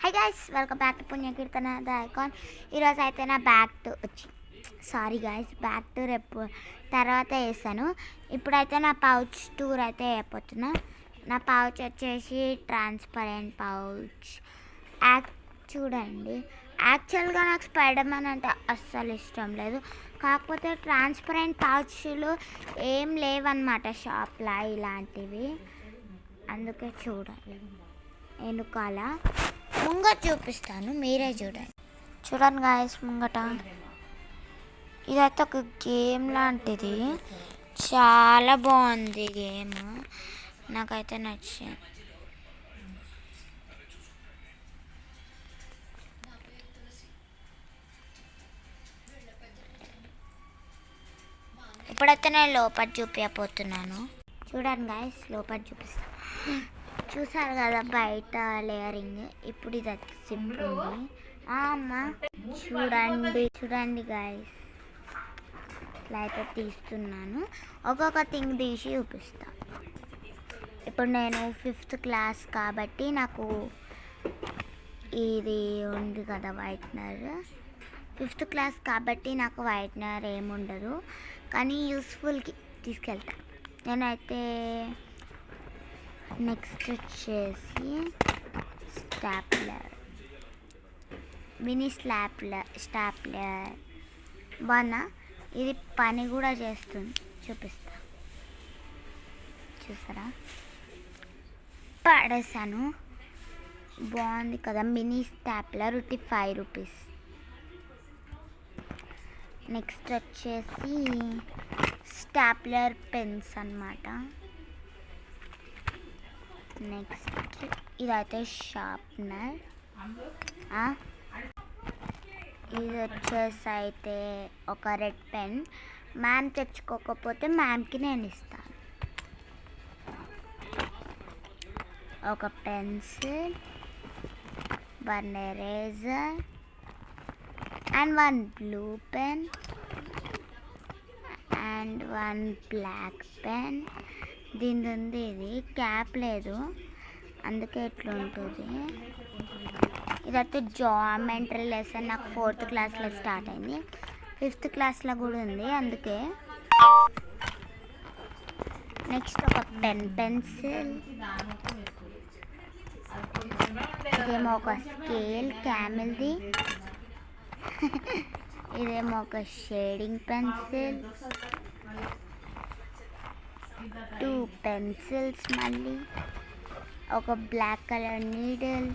High guys, welcome back to Punyakeerthana the icon. ఈరోజు అయితే నా back to sorry guys, back to రేపు తర్వాత వేసాను. ఇప్పుడైతే నా పౌచ్ టూర్ అయితే అయిపోతున్నా. నా పౌచ్ వచ్చేసి ట్రాన్స్పరెంట్ పౌచ్. చూడండి, యాక్చువల్గా నాకు స్పైడర్ మ్యాన్ అంటే అస్సలు ఇష్టం లేదు. కాకపోతే ట్రాన్స్పరెంట్ పౌచ్లు ఏం లేవన్నమాట షాప్లో ఇలాంటివి, అందుకే చూడాలి. వెనుకాల ముంగట చూపిస్తాను, మీరే చూడండి గాయస్. ముంగట ఇదైతే ఒక గేమ్ లాంటిది, చాలా బాగుంది గేమ్, నాకైతే నచ్చింది. ఇప్పుడైతే నేను లోపల చూపించబోతున్నాను. చూడండి గాయస్, లోపల చూపిస్తాను. చూసారు కదా బయట లేయరింగ్. ఇప్పుడు ఇది సిప్ ఉంది. అమ్మా చూడండి గాయస్, ఇట్లా అయితే తీస్తున్నాను. ఒక్కొక్క థింగ్ తీసి చూపిస్తా. ఇప్పుడు నేను 5th క్లాస్ కాబట్టి నాకు ఇది ఉంది కదా వైట్నర్. 5th క్లాస్ కాబట్టి నాకు వైట్నర్ ఏముండదు, కానీ యూస్ఫుల్కి తీసుకెళ్తా నేనైతే. నెక్స్ట్ వచ్చేసి స్టాప్లర్, మినీ స్టాప్లర్ బాగుందా? ఇది పని కూడా చేస్తుంది, చూపిస్తా. చూసారా, పడేసాను. బాగుంది కదా మినీ స్టాప్లర్, 5 రూపీస్. నెక్స్ట్ వచ్చేసి స్టాప్లర్ పెన్స్ అన్నమాట. నెక్స్ట్ ఇదైతే షార్ప్నర్. ఇది వచ్చేసి అయితే ఒక రెడ్ పెన్. మ్యామ్ తెచ్చుకోకపోతే మ్యామ్కి నేను ఇస్తాను. ఒక pencil, 1 eraser and 1 blue pen and 1 black pen. దీని ఉంది, ఇది క్యాప్ లేదు అందుకే ఇట్లా ఉంటుంది. ఇదైతే జామెట్రీ లెసన్, నాకు 4th క్లాస్లో స్టార్ట్ అయింది, 5th క్లాస్లో కూడా ఉంది అందుకే. నెక్స్ట్ ఒక పెన్సిల్, ఇదేమో ఒక స్కేల్ క్యామెల్ది, ఇదేమో ఒక షేడింగ్ పెన్సిల్, 2 పెన్సిల్స్, మళ్ళీ ఒక బ్లాక్ కలర్ నీడిల్,